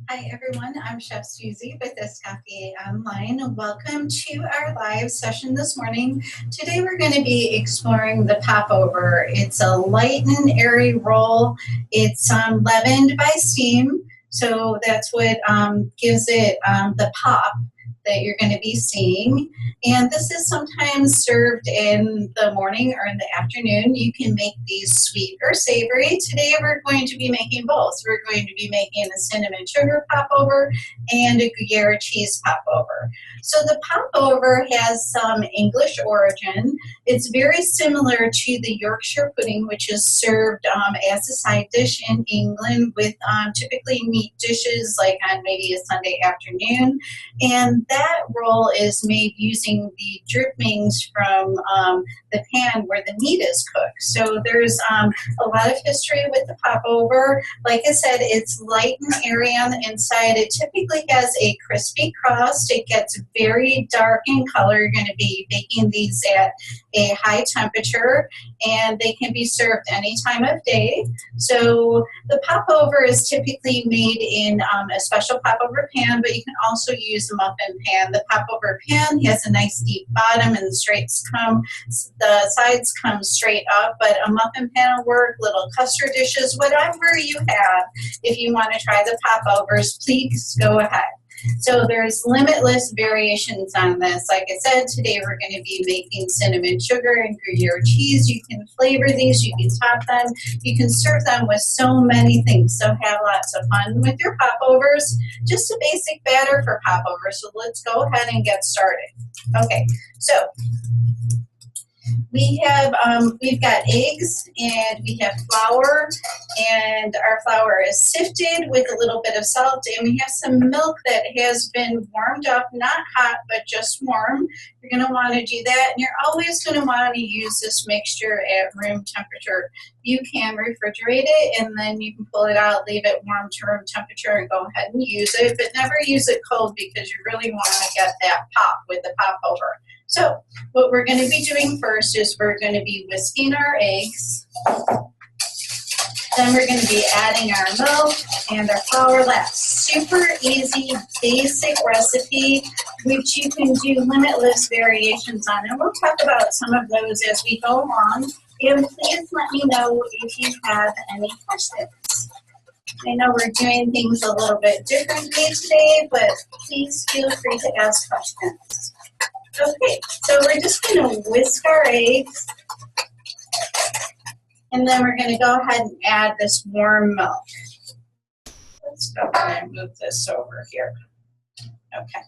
Hi everyone, I'm Chef Susie with Escoffier Online. Welcome to our live session this morning. Today we're going to be exploring the popover. It's a light and airy roll. It's leavened by steam, so that's what gives it the pop that you're going to be seeing. And this is sometimes served in the morning or in the afternoon. You can make these sweet or savory. Today we're going to be making both. We're going to be making a cinnamon sugar popover and a Gruyere cheese popover. So the popover has some English origin. It's very similar to the Yorkshire pudding, which is served as a side dish in England with typically meat dishes like on maybe a Sunday afternoon. And that roll is made using the drippings from the pan where the meat is cooked. So there's a lot of history with the popover. Like I said, it's light and airy on the inside. It typically has a crispy crust. It gets very dark in color. You're going to be baking these at a high temperature, and they can be served any time of day. So the popover is typically made in a special popover pan, but you can also use a muffin pan. The popover pan has a nice deep bottom, and the sides come straight up, but a muffin pan will work, little custard dishes, whatever you have. If you want to try the popovers, please go ahead. So there's limitless variations on this. Like I said, today we're going to be making cinnamon sugar and Gruyere cheese. You can flavor these, you can top them, you can serve them with so many things. So have lots of fun with your popovers. Just a basic batter for popovers. So let's go ahead and get started. Okay, so we've got eggs and we have flour, and our flour is sifted with a little bit of salt, and we have some milk that has been warmed up, not hot, but just warm. You're going to want to do that, and you're always going to want to use this mixture at room temperature. You can refrigerate it, and then you can pull it out, leave it warm to room temperature, and go ahead and use it, but never use it cold because you really want to get that pop with the popover. So what we're going to be doing first is we're going to be whisking our eggs. Then we're going to be adding our milk and our flour. That's super easy, basic recipe, which you can do limitless variations on. And we'll talk about some of those as we go along. And please let me know if you have any questions. I know we're doing things a little bit differently today, but please feel free to ask questions. Okay, so we're just going to whisk our eggs, and then we're going to go ahead and add this warm milk. Let's go ahead and move this over here. Okay.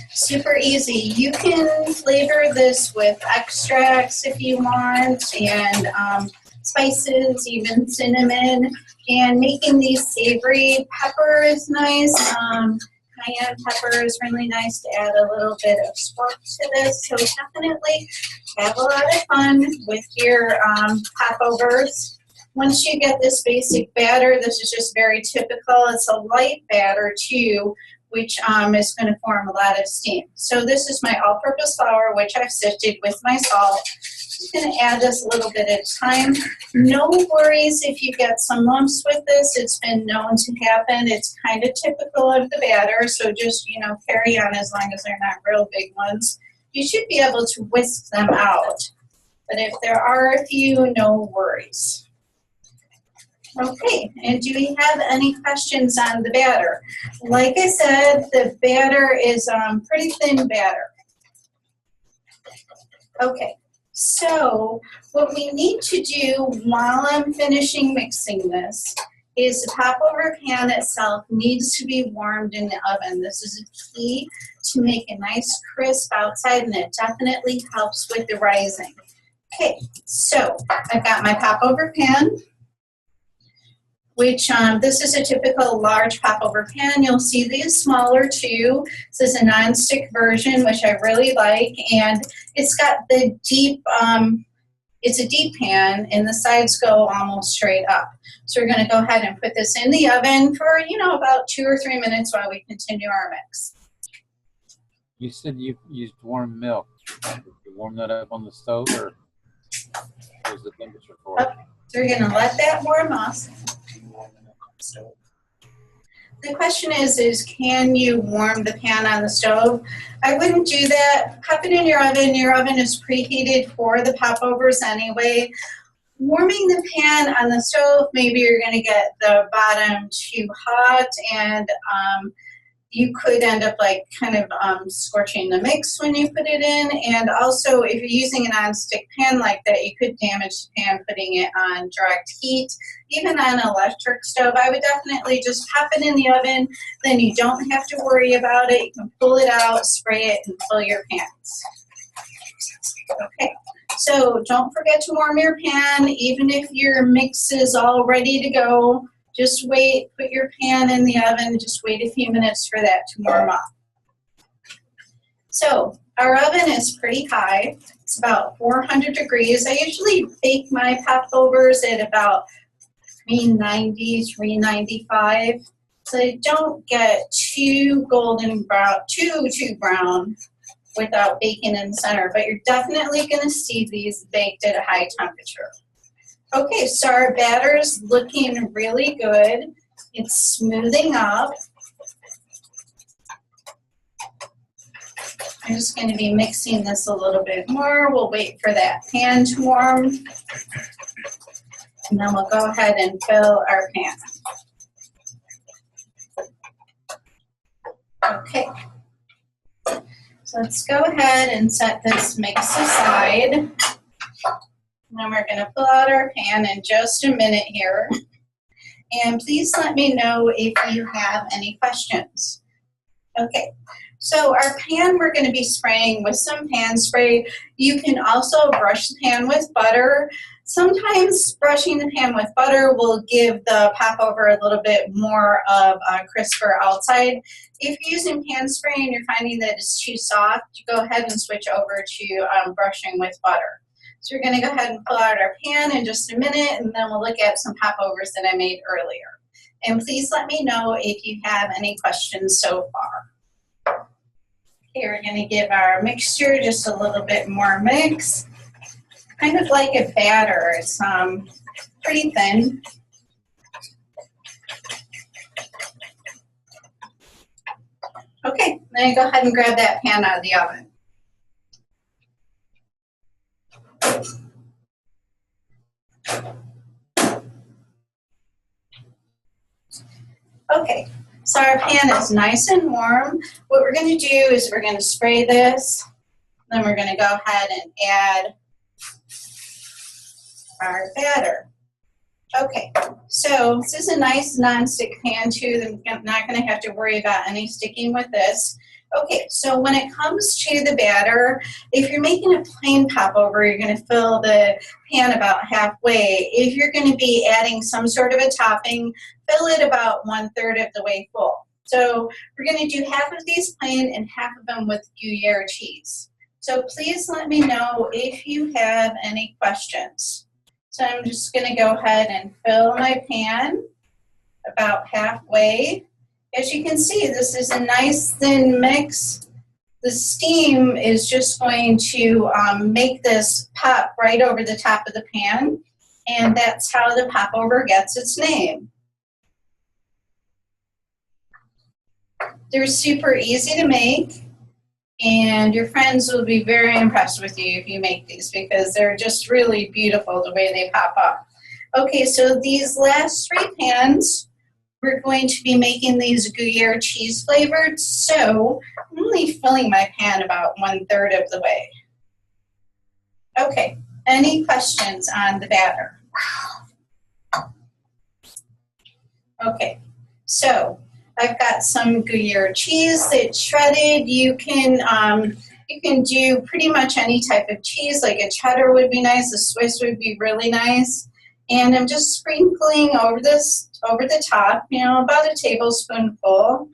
Super easy. You can flavor this with extracts if you want, and spices, even cinnamon, and making these savory. Pepper is nice. Cayenne pepper is really nice to add a little bit of spark to this. So definitely have a lot of fun with your popovers. Once you get this basic batter, this is just very typical. It's a light batter too, which is going to form a lot of steam. So this is my all-purpose flour, which I've sifted with my salt. Just going to add this a little bit at a time. No worries if you get some lumps with this. It's been known to happen. It's kind of typical of the batter, so just, carry on as long as they're not real big ones. You should be able to whisk them out, but if there are a few, no worries. Okay, and do we have any questions on the batter? Like I said, the batter is pretty thin batter. Okay. So what we need to do while I'm finishing mixing this is the popover pan itself needs to be warmed in the oven. This is a key to make a nice crisp outside, and it definitely helps with the rising. Okay, so I've got my popover pan, which this is a typical large popover pan. You'll see these smaller too. This is a non-stick version, which I really like, and it's got the deep, it's a deep pan, and the sides go almost straight up. So we're going to go ahead and put this in the oven for, about 2 or 3 minutes while we continue our mix. You said you used warm milk. Did you warm that up on the stove, or what was the temperature for it? So we're going to let that warm up. The question is can you warm the pan on the stove? I wouldn't do that. Pop it in your oven. Your oven is preheated for the popovers anyway. Warming the pan on the stove, maybe you're going to get the bottom too hot, and you could end up like kind of scorching the mix when you put it in. And also, if you're using an nonstick pan like that, you could damage the pan putting it on direct heat. Even on an electric stove, I would definitely just pop it in the oven. Then you don't have to worry about it. You can pull it out, spray it, and fill your pans. Okay. So don't forget to warm your pan, even if your mix is all ready to go. Just wait, put your pan in the oven, just wait a few minutes for that to warm up. So our oven is pretty high. It's about 400 degrees. I usually bake my popovers at about 390, 395. So they don't get too golden brown, too brown without baking in the center, but you're definitely going to see these baked at a high temperature. Okay, so our batter's looking really good. It's smoothing up. I'm just going to be mixing this a little bit more. We'll wait for that pan to warm. And then we'll go ahead and fill our pan. Okay. So let's go ahead and set this mix aside. And then we're going to pull out our pan in just a minute here. And please let me know if you have any questions. Okay, so our pan we're going to be spraying with some pan spray. You can also brush the pan with butter. Sometimes brushing the pan with butter will give the popover a little bit more of a crisper outside. If you're using pan spray and you're finding that it's too soft, you go ahead and switch over to brushing with butter. So we're going to go ahead and pull out our pan in just a minute, and then we'll look at some popovers that I made earlier. And please let me know if you have any questions so far. Okay, we're going to give our mixture just a little bit more mix. Kind of like a batter. It's pretty thin. Okay, then go ahead and grab that pan out of the oven. Okay, so our pan is nice and warm. What we're going to do is we're going to spray this. Then we're going to go ahead and add our batter. Okay, so this is a nice non-stick pan too. I'm not going to have to worry about any sticking with this. Okay, so when it comes to the batter, if you're making a plain popover, you're going to fill the pan about halfway. If you're going to be adding some sort of a topping, fill it about 1/3 of the way full. So we're going to do half of these plain and half of them with Gruyere cheese. So please let me know if you have any questions. So I'm just going to go ahead and fill my pan about halfway. As you can see, this is a nice thin mix. The steam is just going to make this pop right over the top of the pan, and that's how the popover gets its name. They're super easy to make, and your friends will be very impressed with you if you make these because they're just really beautiful the way they pop up. Okay, so these last 3 pans, we're going to be making these Gruyere cheese flavored, so I'm only filling my pan about 1/3 of the way. Okay, any questions on the batter? Okay, so I've got some Gruyere cheese that's shredded. You can do pretty much any type of cheese, like a cheddar would be nice, a Swiss would be really nice. And I'm just sprinkling over the top, about a tablespoonful.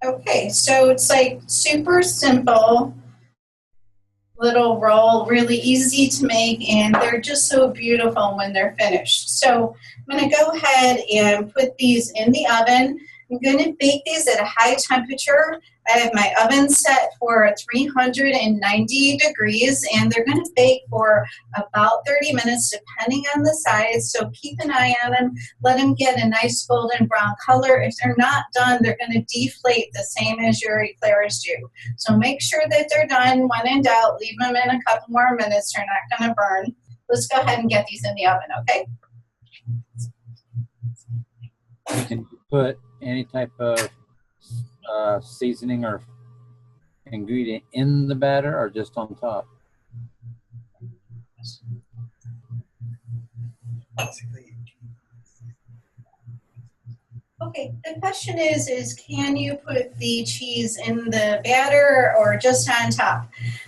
Okay, so it's like super simple little roll, really easy to make, and they're just so beautiful when they're finished. So I'm going to go ahead and put these in the oven. I'm going to bake these at a high temperature. I have my oven set for 390 degrees, and they're going to bake for about 30 minutes depending on the size. So keep an eye on them. Let them get a nice golden brown color. If they're not done, they're going to deflate the same as your eclairs do. So make sure that they're done. When in doubt, leave them in a couple more minutes. They're not going to burn. Let's go ahead and get these in the oven, okay? You can put any type of seasoning or ingredient in the batter or just on top? Okay, the question is can you put the cheese in the batter or just on top?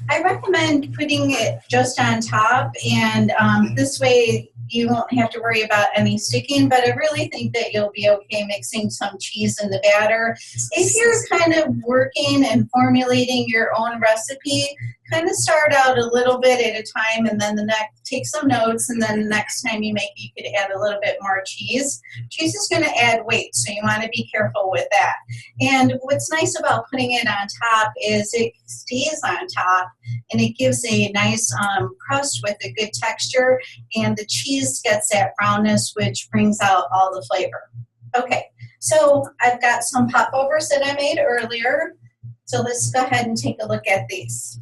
I recommend putting it just on top, and this way you won't have to worry about any sticking, but I really think that you'll be okay mixing some cheese in the batter. If you're kind of working and formulating your own recipe, kind of start out a little bit at a time, and then take some notes, and then the next time you make, you could add a little bit more cheese. Cheese is going to add weight, so you want to be careful with that. And what's nice about putting it on top is it stays on top, and it gives a nice crust with a good texture, and the cheese gets that brownness, which brings out all the flavor. Okay, so I've got some popovers that I made earlier, so let's go ahead and take a look at these.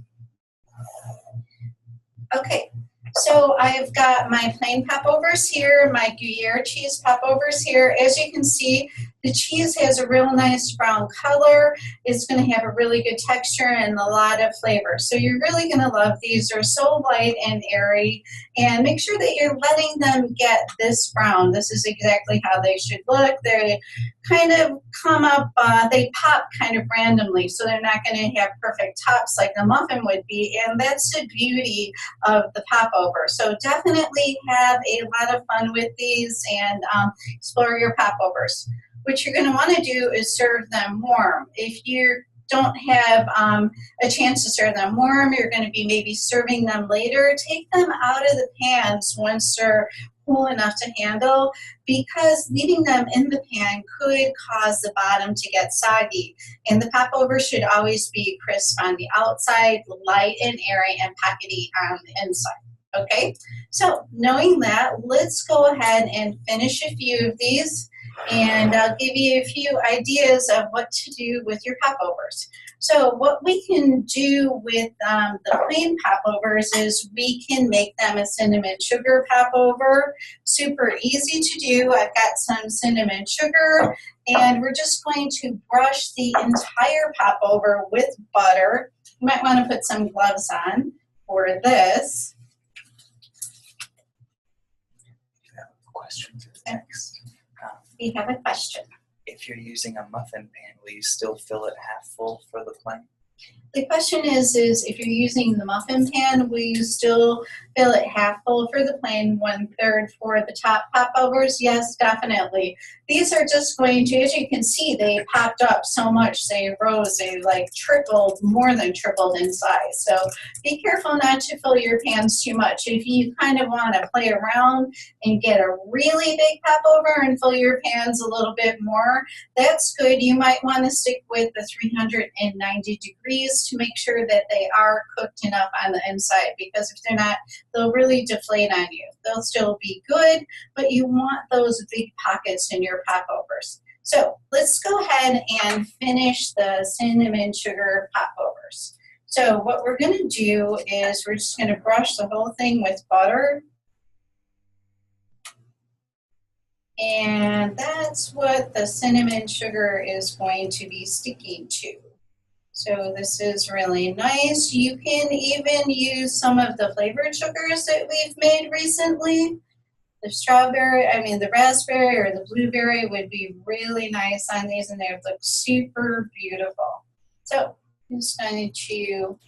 Okay, so I've got my plain popovers here, my Gruyere cheese popovers here. As you can see, the cheese has a real nice brown color. It's going to have a really good texture and a lot of flavor. So you're really going to love these. They're so light and airy. And make sure that you're letting them get this brown. This is exactly how they should look. They kind of come up, they pop kind of randomly. So they're not going to have perfect tops like a muffin would be. And that's the beauty of the popover. So definitely have a lot of fun with these and explore your popovers. What you're going to want to do is serve them warm. If you don't have a chance to serve them warm, you're going to be maybe serving them later. Take them out of the pans once they're cool enough to handle, because leaving them in the pan could cause the bottom to get soggy. And the popover should always be crisp on the outside, light and airy, and pockety on the inside. Okay, so knowing that, let's go ahead and finish a few of these, and I'll give you a few ideas of what to do with your popovers. So what we can do with the plain popovers is we can make them a cinnamon sugar popover. Super easy to do. I've got some cinnamon sugar, and we're just going to brush the entire popover with butter. You might want to put some gloves on for this. Questions next. We have a question. If you're using a muffin pan, will you still fill it half full for the plain? The question is if you're using the muffin pan, will you still fill it half full for the plain, 1/3 for the top popovers? Yes, definitely. These are just going to, as you can see, they popped up so much, they rose, they like tripled, more than tripled in size. So be careful not to fill your pans too much. If you kind of want to play around and get a really big popover and fill your pans a little bit more, that's good. You might want to stick with the 390 degrees to make sure that they are cooked enough on the inside, because if they're not, they'll really deflate on you. They'll still be good, but you want those big pockets in your popovers. So let's go ahead and finish the cinnamon sugar popovers. So what we're going to do is we're just going to brush the whole thing with butter. And that's what the cinnamon sugar is going to be sticking to. So this is really nice. You can even use some of the flavored sugars that we've made recently. The raspberry or the blueberry would be really nice on these, and they would look super beautiful. So I'm just going to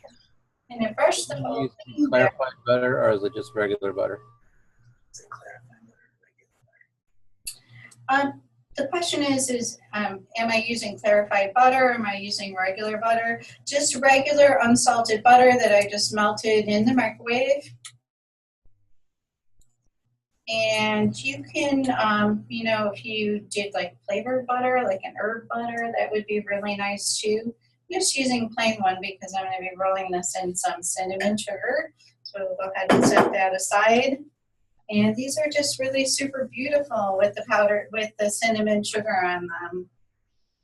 kind of brush the whole thing. Clarified butter, or is it just regular butter? Is it clarified butter or regular butter? The question is am I using clarified butter, or am I using regular butter? Just regular unsalted butter that I just melted in the microwave. And you can, you know, if you did like flavored butter, like an herb butter, that would be really nice too. I'm just using plain one because I'm going to be rolling this in some cinnamon sugar. So we'll go ahead and set that aside. And these are just really super beautiful with the powder, with the cinnamon sugar on them.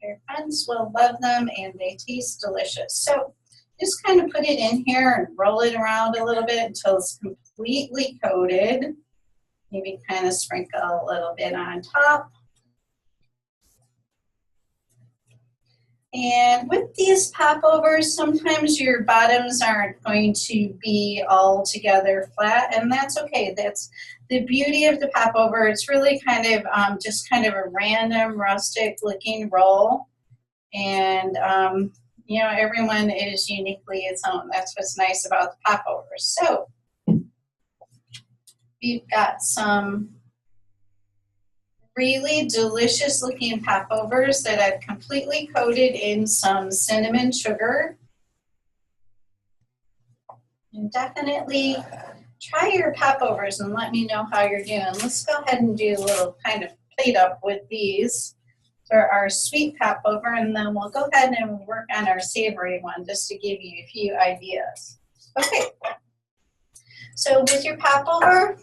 Your friends will love them and they taste delicious. So just kind of put it in here and roll it around a little bit until it's completely coated. Maybe kind of sprinkle a little bit on top. And with these popovers, sometimes your bottoms aren't going to be all together flat, and that's okay. That's the beauty of the popover. It's really kind of just kind of a random rustic looking roll. And you know, everyone is uniquely its own. That's what's nice about the popovers. So we've got some really delicious looking popovers that I've completely coated in some cinnamon sugar. And definitely try your popovers and let me know how you're doing. Let's go ahead and do a little kind of plate up with these for our sweet popover, and then we'll go ahead and work on our savory one just to give you a few ideas. Okay, so with your popover,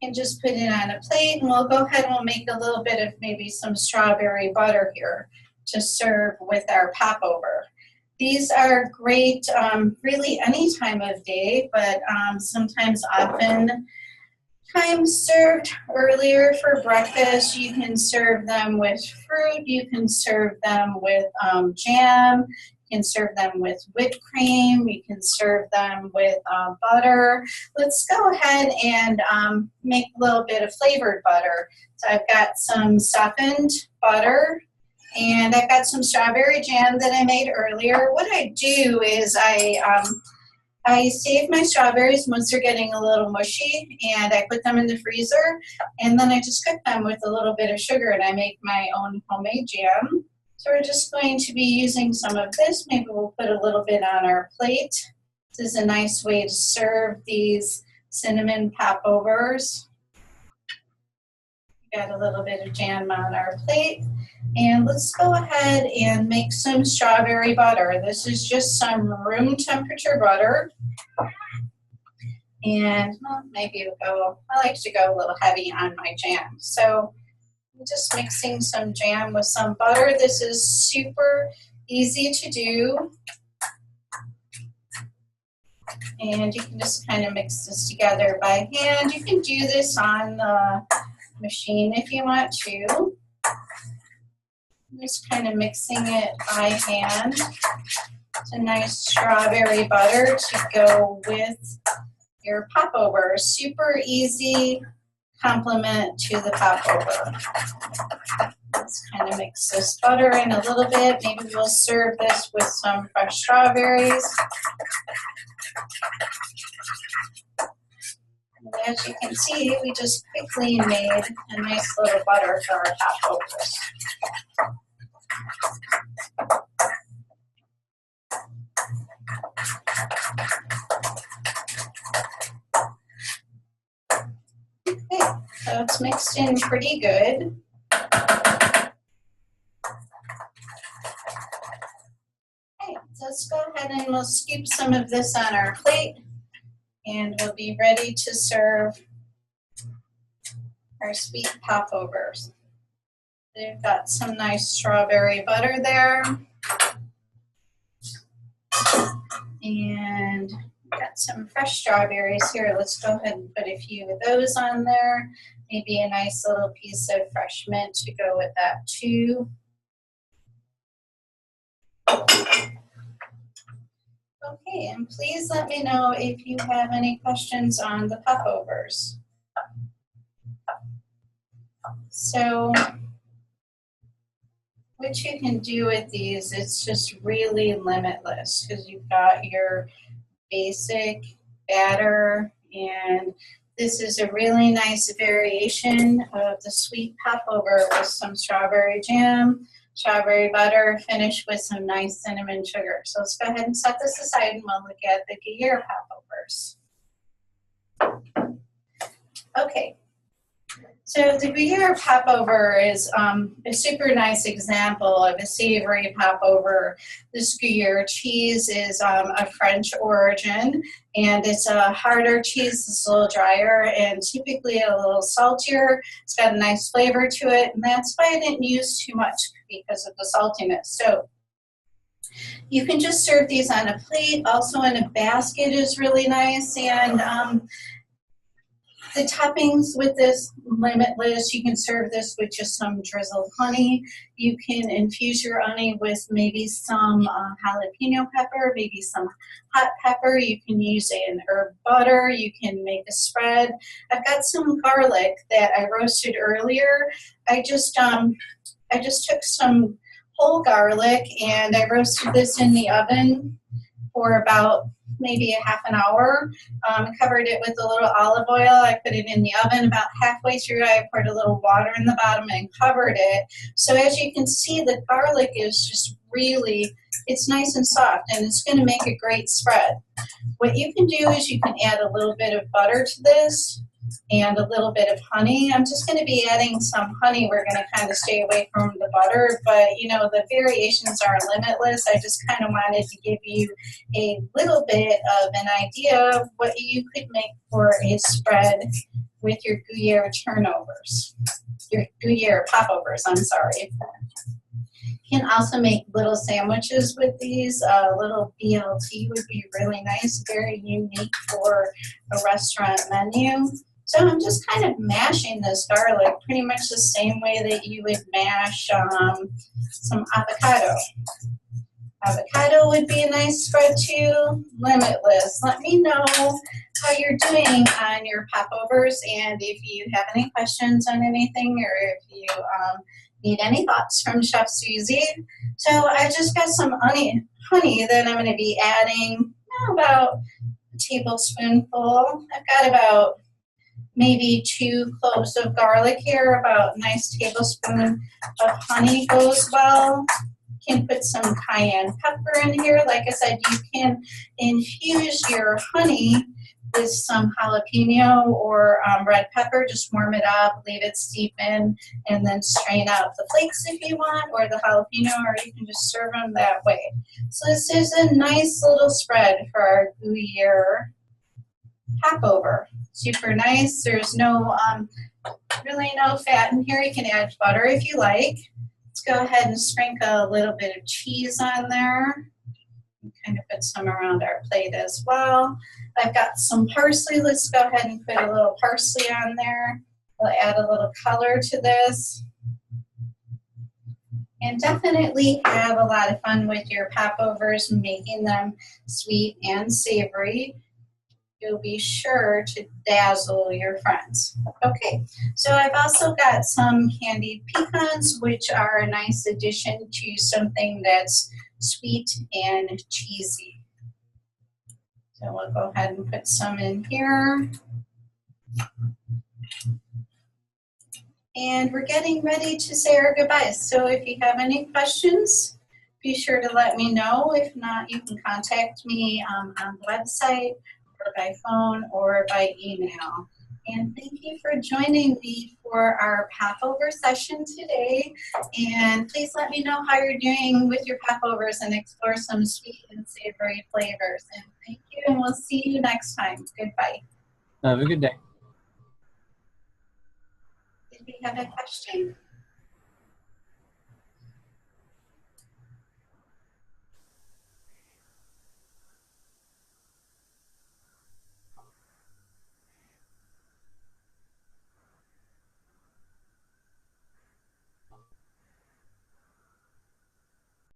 and just put it on a plate, and we'll go ahead and we'll make a little bit of maybe some strawberry butter here to serve with our popover. These are great really any time of day, but sometimes often times served earlier for breakfast. You can serve them with fruit, you can serve them with jam, you can serve them with whipped cream, you can serve them with butter. Let's go ahead and make a little bit of flavored butter. So I've got some softened butter, and I've got some strawberry jam that I made earlier. What I do is I save my strawberries once they're getting a little mushy, and I put them in the freezer, and then I just cook them with a little bit of sugar, and I make my own homemade jam. So we're just going to be using some of this. Maybe we'll put a little bit on our plate. This is a nice way to serve these cinnamon popovers. Got a little bit of jam on our plate. And let's go ahead and make some strawberry butter. This is just some room temperature butter. And well, maybe we'll go, I like to go a little heavy on my jam. So I'm just mixing some jam with some butter. This is super easy to do. And you can just kind of mix this together by hand. You can do this on the machine if you want to. I'm just kind of mixing it by hand. It's a nice strawberry butter to go with your popover. Super easy complement to the popover. Let's kind of mix this butter in a little bit. Maybe we'll serve this with some fresh strawberries. And as you can see, we just quickly made a nice little butter for our popovers. Okay, so it's mixed in pretty good. Okay, so let's go ahead and we'll scoop some of this on our plate, and we'll be ready to serve our sweet popovers. We've got some nice strawberry butter there. And got some fresh strawberries here. Let's go ahead and put a few of those on there. Maybe a nice little piece of fresh mint to go with that too. Okay, and please let me know if you have any questions on the popovers. So what you can do with these, it's just really limitless because you've got your basic batter, and this is a really nice variation of the sweet popover with some strawberry jam, strawberry butter, finished with some nice cinnamon sugar. So let's go ahead and set this aside and we'll look at the Gruyere popovers. Okay, So the Gruyere popover is a super nice example of a savory popover. This Gruyere cheese is a French origin, and it's a harder cheese. It's a little drier and typically a little saltier. It's got a nice flavor to it, and that's why I didn't use too much because of the saltiness. So you can just serve these on a plate. Also in a basket is really nice, and the toppings with this, limitless. You can serve this with just some drizzled honey. You can infuse your honey with maybe some jalapeno pepper, maybe some hot pepper. You can use an herb butter. You can make a spread. I've got some garlic that I roasted earlier. I just took some whole garlic and I roasted this in the oven for about maybe a half an hour. Covered it with a little olive oil. I put it in the oven. About halfway through, I poured a little water in the bottom and covered it. So as you can see, the garlic is just really, it's nice and soft, and it's going to make a great spread. What you can do is you can add a little bit of butter to this and a little bit of honey. I'm just going to be adding some honey. We're going to kind of stay away from the butter, but you know, the variations are limitless. I just kind of wanted to give you a little bit of an idea of what you could make for a spread with your Gruyere turnovers, your Gruyere popovers, I'm sorry. You can also make little sandwiches with these. A little BLT would be really nice, very unique for a restaurant menu. So I'm just kind of mashing this garlic pretty much the same way that you would mash some avocado. Avocado would be a nice spread too. Limitless. Let me know how you're doing on your popovers, and if you have any questions on anything, or if you need any thoughts from Chef Susie. So I just got some honey that I'm going to be adding about a tablespoonful. I've got about maybe 2 cloves of garlic here. About a nice tablespoon of honey goes well. You can put some cayenne pepper in here. Like I said, you can infuse your honey with some jalapeno or red pepper. Just warm it up, leave it steep in, and then strain out the flakes if you want, or the jalapeno, or you can just serve them that way. So this is a nice little spread for our Gruyere popover. Super nice. There's no really no fat in here. You can add butter if you like. Let's go ahead and sprinkle a little bit of cheese on there. Kind of put some around our plate as well. I've got some parsley. Let's go ahead and put a little parsley on there. We'll add a little color to this. And definitely have a lot of fun with your popovers, making them sweet and savory. You'll be sure to dazzle your friends. Okay, so I've also got some candied pecans, which are a nice addition to something that's sweet and cheesy. So we'll go ahead and put some in here. And we're getting ready to say our goodbyes. So if you have any questions, be sure to let me know. If not, you can contact me on the website, or by phone, or by email. And thank you for joining me for our popover session today. And please let me know how you're doing with your popovers and explore some sweet and savory flavors. And thank you, and we'll see you next time. Goodbye. Have a good day. Did we have a question?